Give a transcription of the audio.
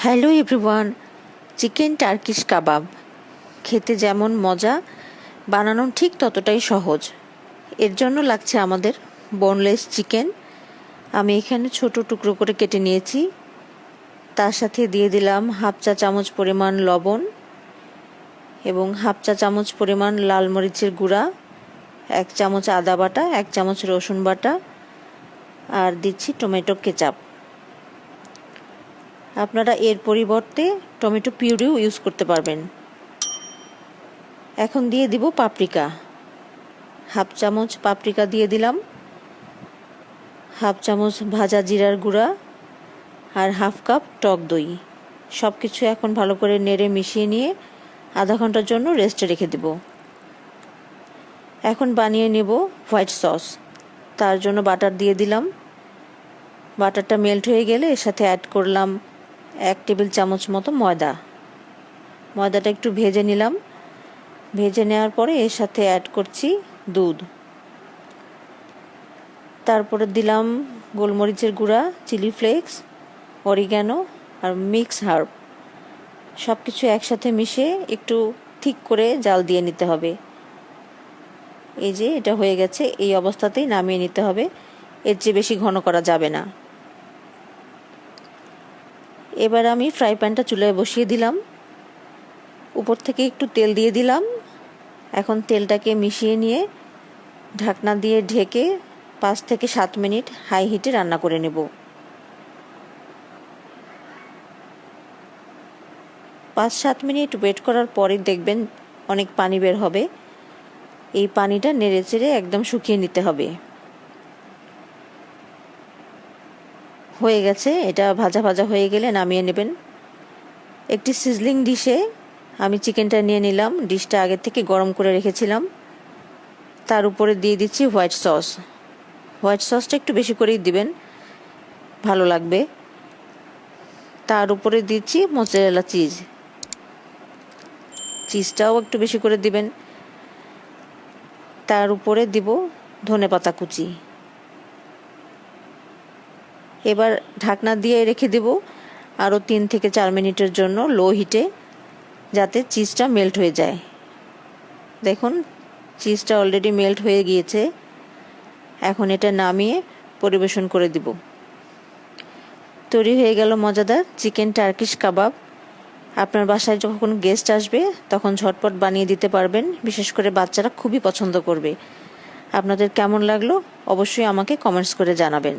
Hello everyone, chicken Turkish কাবাব খেতে যেমন মজা, বানানো ঠিক ততটাই সহজ। এর জন্য লাগছে আমাদের বোনলেস চিকেন। আমি এখানে ছোট টুকরো করে কেটে নিয়েছি। তার সাথে দিয়ে দিলাম হাফ চা চামচ পরিমাণ লবণ এবং হাফ চা চামচ পরিমাণ লাল মরিচের গুঁড়া, 1 চামচ আদা বাটা, 1 চামচ রসুন বাটা, আর দিচ্ছি টমেটো কেচাপ। আপনারা এর পরিবর্তে টমেটো পিউরিও ইউজ করতে পারবেন। এখন দিয়ে দিব পাপরিকা, হাফ চামচ পাপরিকা দিয়ে দিলাম, হাফ চামচ ভাজা জিরার গুঁড়া আর হাফ কাপ টক দই। সব কিছু এখন ভালো করে নেড়ে মিশিয়ে নিয়ে আধা ঘন্টার জন্য রেস্টে রেখে দেব। এখন বানিয়ে নেব হোয়াইট সস। তার জন্য বাটার দিয়ে দিলাম। বাটারটা মেল্ট হয়ে গেলে এর সাথে অ্যাড করলাম 1 টেবিল চামচ মতো ময়দাটা একটু ভেজে নিলাম। ভেজে নেওয়ার পরে এর সাথে অ্যাড করছি দুধ। তারপরে দিলাম গোলমরিচের গুঁড়া, চিলি ফ্লেক্স, অরিগ্যানো আর মিক্স হার্ব। সব কিছু একসাথে মিশিয়ে একটু ঠিক করে জাল দিয়ে নিতে হবে। এই যে এটা হয়ে গেছে, এই অবস্থাতেই নামিয়ে নিতে হবে, এর চেয়ে বেশি ঘন করা যাবে না। এবার আমি ফ্রাই প্যানটা চুলায় বসিয়ে দিলাম, উপর থেকে একটু তেল দিয়ে দিলাম। এখন তেলটাকে মিশিয়ে নিয়ে ঢাকনা দিয়ে ঢেকে 5 থেকে 7 মিনিট হাই হিটে রান্না করে নেব। 5-7 মিনিট ওয়েট করার পরে দেখবেন অনেক পানি বের হবে। এই পানিটা নেড়ে চেড়ে একদম শুকিয়ে নিতে হবে। হয়ে গেছে, এটা ভাজা ভাজা হয়ে গেলে নামিয়ে নেবেন। একটি সিজলিং ডিশে আমি চিকেনটা নিয়ে নিলাম। ডিশটা আগে থেকে গরম করে রেখেছিলাম। তার উপরে দিয়ে দিচ্ছি হোয়াইট সস। হোয়াইট সসটা একটু বেশি করেই দিবেন, ভালো লাগবে। তার উপরে দিচ্ছি মোজারেলা চিজটাও একটু বেশি করে দিবেন। তার উপরে দিব ধনেপাতা কুচি। এবার ঢাকনা দিয়ে রেখে দেব আরও 3 থেকে 4 মিনিটের জন্য লো হিটে, যাতে চিজটা মেল্ট হয়ে যায়। দেখুন চিজটা অলরেডি মেল্ট হয়ে গিয়েছে। এখন এটা নামিয়ে পরিবেশন করে দিব। তৈরি হয়ে গেল মজাদার চিকেন টার্কিশ কাবাব। আপনার বাসায় যখন গেস্ট আসবে তখন ঝটপট বানিয়ে দিতে পারবেন। বিশেষ করে বাচ্চারা খুবই পছন্দ করবে। আপনাদের কেমন লাগলো অবশ্যই আমাকে কমেন্টস করে জানাবেন।